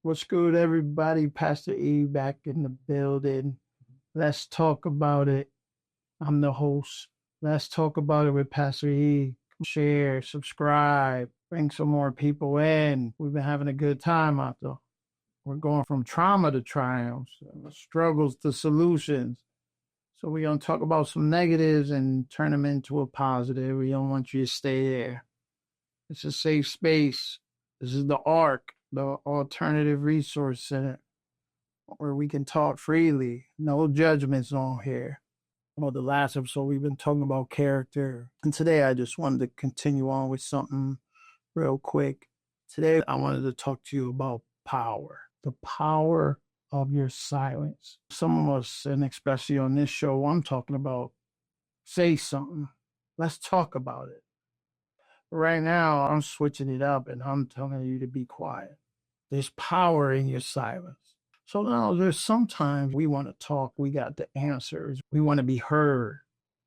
What's good, everybody? Pastor E back in the building. Let's talk about it. I'm the host. Let's talk about it with Pastor E. Share, subscribe, bring some more people in. We've been having a good time out there. We're going from trauma to triumphs, struggles to solutions. So we're going to talk about some negatives and turn them into a positive. We don't want you to stay there. It's a safe space. This is the ARC, the Alternative Resource Center, where we can talk freely. No judgments on here. Well, the last episode, we've been talking about character. And today, I just wanted to continue on with something real quick. Today, I wanted to talk to you about power, the power of your silence. Some of us, and especially on this show, I'm talking about say something. Let's talk about it. Right now, I'm switching it up and I'm telling you to be quiet. There's power in your silence. So now there's sometimes we want to talk, we got the answers, we want to be heard.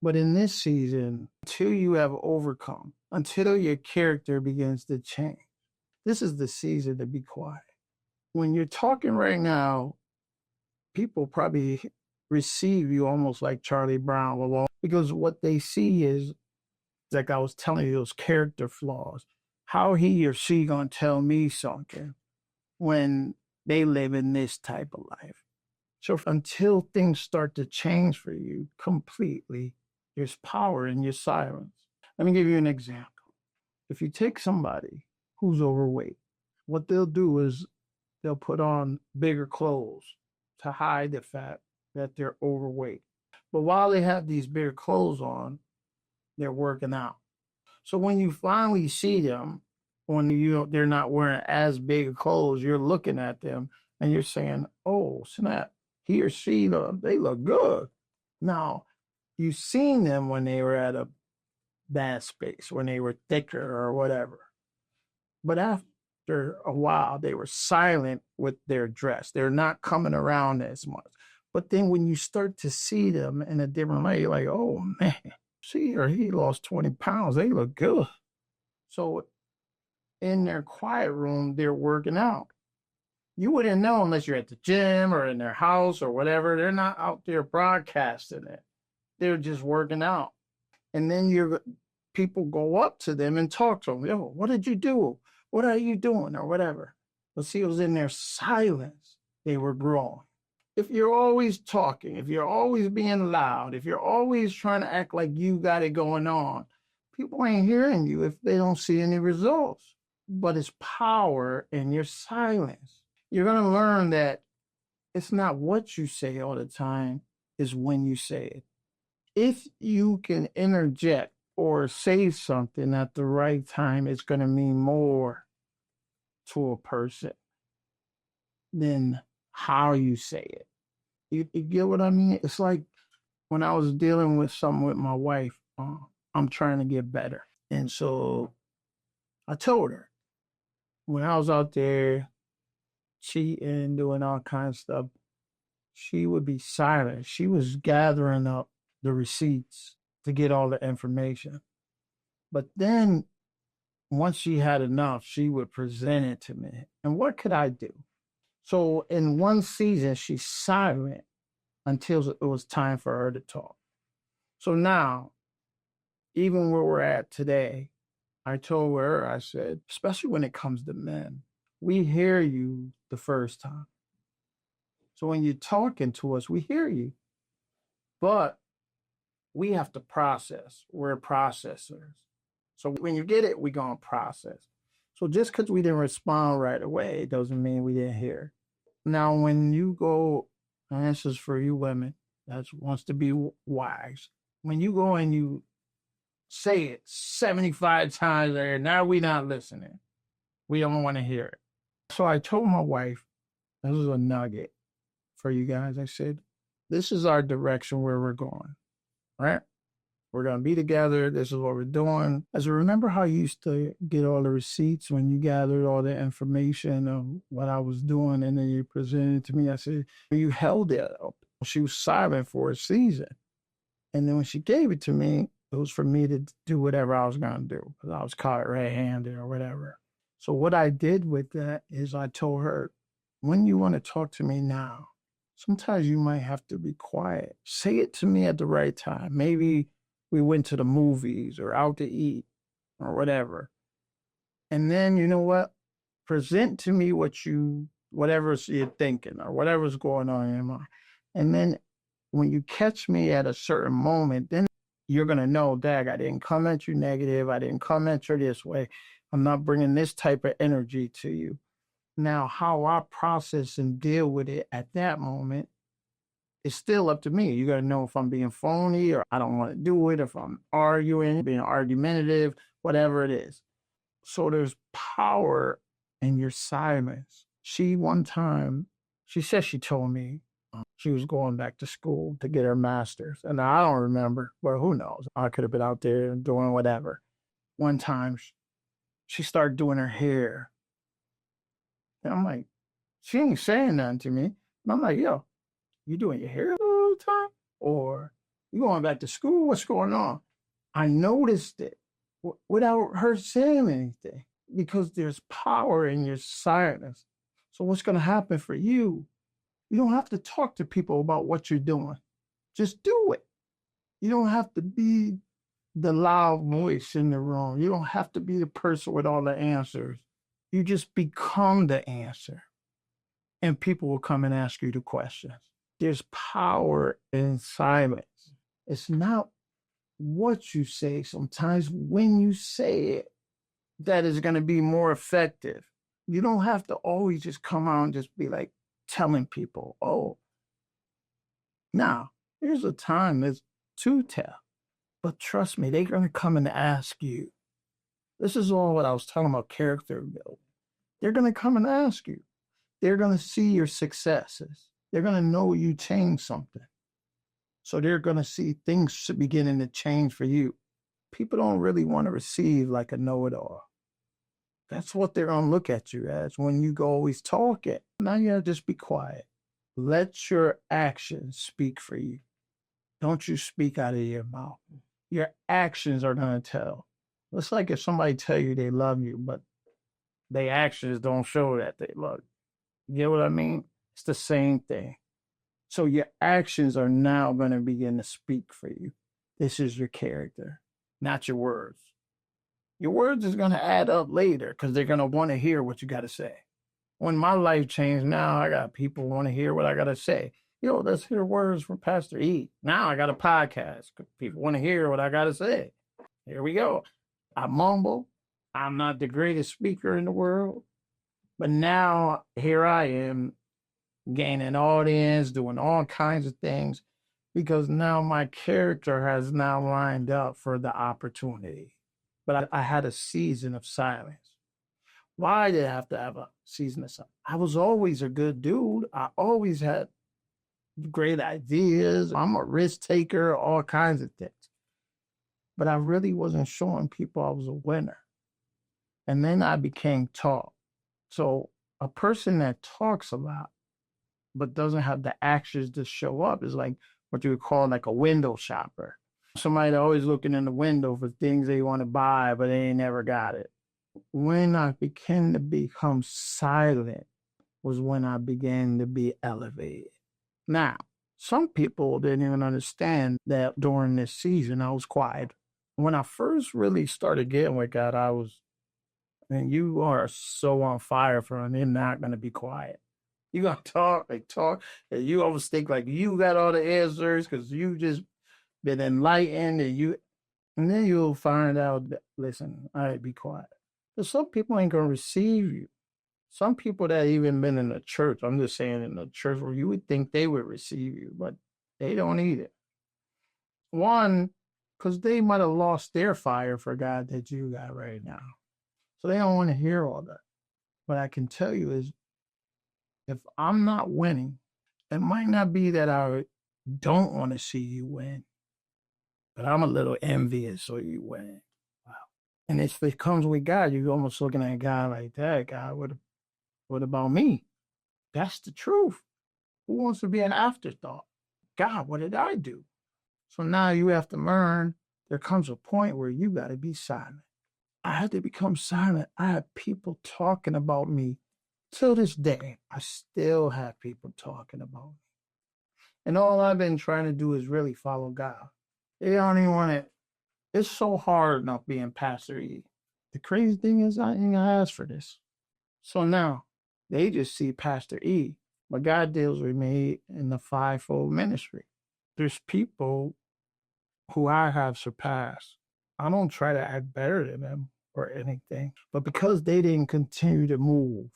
But in this season, until you have overcome, until your character begins to change, this is the season to be quiet. When you're talking right now, people probably receive you almost like Charlie Brown alone, because what they see is, like I was telling you, those character flaws. How he or she gonna tell me something when they live in this type of life? So until things start to change for you completely, there's power in your silence. Let me give you an example. If you take somebody who's overweight, what they'll do is they'll put on bigger clothes to hide the fact that they're overweight. But while they have these bigger clothes on, they're working out. So when you finally see them, when they're not wearing as big clothes, you're looking at them and you're saying, "Oh snap, he or she, they look good." Now, you've seen them when they were at a bad space, when they were thicker or whatever. But after a while, they were silent with their dress. They're not coming around as much. But then when you start to see them in a different way, you're like, "Oh man, she or he lost 20 pounds. They look good." So in their quiet room, they're working out. You wouldn't know unless you're at the gym or in their house or whatever. They're not out there broadcasting it. They're just working out. And then people go up to them and talk to them. "Yo, what did you do? What are you doing?" or whatever. But see, it was in their silence they were growing. If you're always talking, if you're always being loud, if you're always trying to act like you got it going on, people ain't hearing you if they don't see any results. But it's power in your silence. You're going to learn that it's not what you say all the time, it's when you say it. If you can interject or say something at the right time, it's going to mean more to a person than how you say it. You get what I mean? It's like when I was dealing with something with my wife, I'm trying to get better. And so I told her when I was out there cheating, doing all kinds of stuff, she would be silent. She was gathering up the receipts to get all the information. But then once she had enough, she would present it to me. And what could I do? So in one season, she's silent until it was time for her to talk. So now, even where we're at today, I told her, I said, especially when it comes to men, we hear you the first time. So when you're talking to us, we hear you. But we have to process. We're processors. So when you get it, we're going to process. So just because we didn't respond right away, it doesn't mean we didn't hear. Now, when you go, and this is for you women that wants to be wise, when you go and you say it 75 times there, now we're not listening. We don't want to hear it. So I told my wife, this is a nugget for you guys. I said, this is our direction where we're going, right? We're going to be together. This is what we're doing. As I remember how you used to get all the receipts when you gathered all the information of what I was doing and then you presented it to me. I said, you held it up. She was silent for a season. And then when she gave it to me, it was for me to do whatever I was going to do because I was caught red-handed or whatever. So what I did with that is I told her, when you want to talk to me now, sometimes you might have to be quiet. Say it to me at the right time. Maybe we went to the movies or out to eat or whatever. And then you know what? Present to me whatever you're thinking or whatever's going on in your mind. And then when you catch me at a certain moment, then you're going to know, Dag, I didn't come at you negative. I didn't come at you this way. I'm not bringing this type of energy to you. Now, how I process and deal with it at that moment is still up to me. You got to know if I'm being phony or I don't want to do it, if I'm arguing, being argumentative, whatever it is. So there's power in your silence. One time, she said she told me she was going back to school to get her master's. And I don't remember, but who knows? I could have been out there doing whatever. One time, she started doing her hair. And I'm like, she ain't saying nothing to me. And I'm like, yo, you doing your hair all the time? Or you going back to school? What's going on? I noticed it without her saying anything because there's power in your silence. So what's going to happen for you? You don't have to talk to people about what you're doing. Just do it. You don't have to be the loud voice in the room. You don't have to be the person with all the answers. You just become the answer. And people will come and ask you the questions. There's power in silence. It's not what you say, sometimes when you say it, that is going to be more effective. You don't have to always just come out and just be like telling people, oh, now here's a time that's to tell. But trust me, they're going to come and ask you. This is all what I was talking about, character building. They're going to come and ask you. They're going to see your successes. They're going to know you changed something. So they're going to see things beginning to change for you. People don't really want to receive like a know-it-all. That's what they're going to look at you as when you go always talking. Now you have to just be quiet. Let your actions speak for you. Don't you speak out of your mouth. Your actions are going to tell. It's like if somebody tell you they love you, but their actions don't show that they love you. You get what I mean? It's the same thing. So your actions are now going to begin to speak for you. This is your character, not your words. Your words is going to add up later because they're going to want to hear what you got to say. When my life changed now, I got people want to hear what I got to say. Yo, let's hear words from Pastor E. Now I got a podcast. People want to hear what I got to say. Here we go. I mumble. I'm not the greatest speaker in the world. But now here I am gaining audience, doing all kinds of things because now my character has now lined up for the opportunity. But I had a season of silence. Why did I have to have a season of silence? I was always a good dude. I always had great ideas. I'm a risk taker, all kinds of things. But I really wasn't showing people I was a winner. And then I became tall. So a person that talks a lot but doesn't have the actions to show up is like what you would call like a window shopper. Somebody that always looking in the window for things they want to buy, but they ain't never got it. When I began to become silent was when I began to be elevated. Now, some people didn't even understand that during this season I was quiet. When I first really started getting with God, and you are so on fire for him, you're not going to be quiet. You're going to talk, and you always think like you got all the answers because you just been enlightened, and then you'll find out that, listen, all right, be quiet. Because some people ain't going to receive you. Some people that even been in the church, I'm just saying in the church where you would think they would receive you, but they don't either. One, because they might have lost their fire for God that you got right now. So they don't want to hear all that. What I can tell you is if I'm not winning, it might not be that I don't want to see you win, but I'm a little envious so you win. Wow. And if it comes with God, you're almost looking at God like that. God, what about me? That's the truth. Who wants to be an afterthought? God, what did I do? So now you have to learn there comes a point where you got to be silent. I had to become silent. I had people talking about me Till this day, I still have people talking about me. And all I've been trying to do is really follow God. They don't even want it. It's so hard not being Pastor E. The crazy thing is, I ain't asked for this. So now they just see Pastor E. But God deals with me in the fivefold ministry. There's people who I have surpassed. I don't try to act better than them or anything, but because they didn't continue to move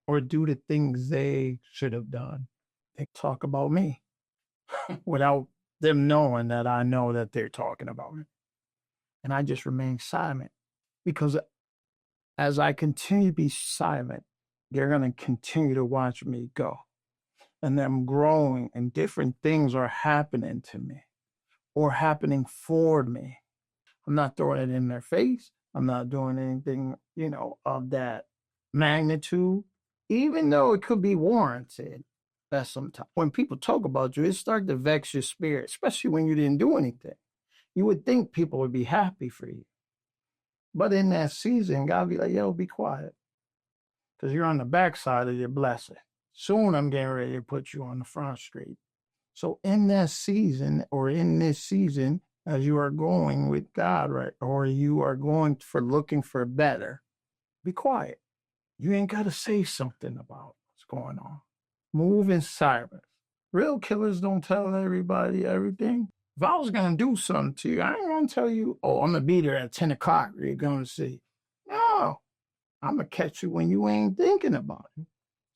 or do the things they should have done, they talk about me without them knowing that I know that they're talking about me. And I just remain silent because as I continue to be silent, they're going to continue to watch me go. And I'm growing and different things are happening to me or happening for me. I'm not throwing it in their face. I'm not doing anything, of that magnitude, even though it could be warranted. That's sometimes when people talk about you, it starts to vex your spirit, especially when you didn't do anything. You would think people would be happy for you. But in that season, God be like, yo, be quiet. Because you're on the backside of your blessing. Soon I'm getting ready to put you on the front street. So in that season or in this season, as you are going with God, right, or you are going for looking for better, be quiet. You ain't got to say something about what's going on. Move in silence. Real killers don't tell everybody everything. If I was going to do something to you, I ain't going to tell you, oh, I'm going to be there at 10 o'clock. You're going to see. No, I'm going to catch you when you ain't thinking about it.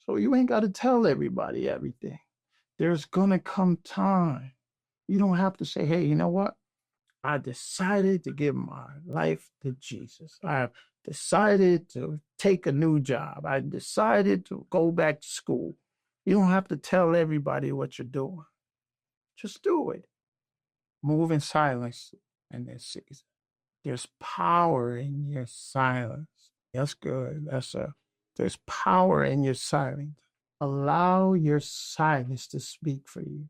So you ain't got to tell everybody everything. There's going to come time. You don't have to say, hey, you know what? I decided to give my life to Jesus. I have decided to take a new job. I decided to go back to school. You don't have to tell everybody what you're doing. Just do it. Move in silence in this season. There's power in your silence. That's good. There's power in your silence. Allow your silence to speak for you.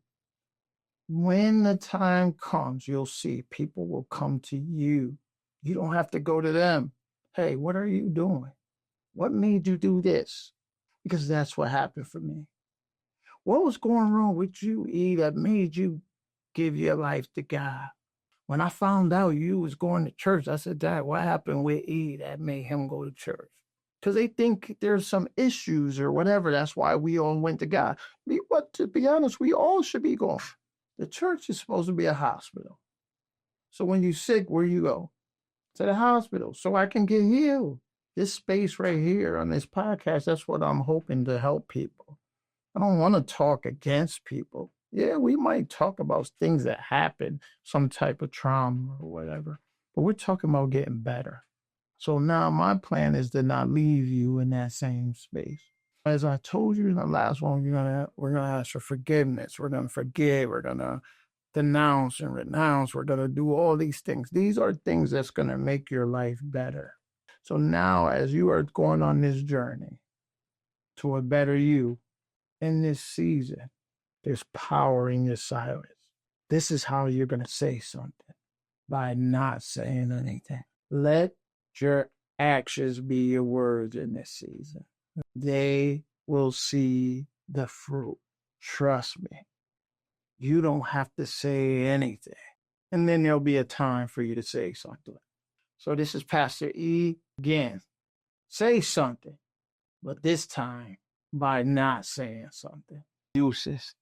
When the time comes, you'll see people will come to you. You don't have to go to them. Hey, what are you doing? What made you do this? Because that's what happened for me. What was going wrong with you, E, that made you give your life to God? When I found out you was going to church, I said, Dad, what happened with E that made him go to church? Because they think there's some issues or whatever. That's why we all went to God. But to be honest, we all should be going. The church is supposed to be a hospital. So when you're sick, where you go? To the hospital so I can get healed. This space right here on this podcast, that's what I'm hoping to help people. I don't want to talk against people. Yeah, we might talk about things that happen, some type of trauma or whatever, but we're talking about getting better. So now my plan is to not leave you in that same space. As I told you in the last one, we're gonna ask for forgiveness. We're gonna forgive. We're gonna denounce and renounce. We're gonna do all these things. These are things that's gonna make your life better. So now, as you are going on this journey to a better you in this season, there's power in your silence. This is how you're gonna say something by not saying anything. Let your actions be your words in this season. They will see the fruit. Trust me. You don't have to say anything. And then there'll be a time for you to say something. So this is Pastor E. Again, say something, but this time by not saying something. Uses.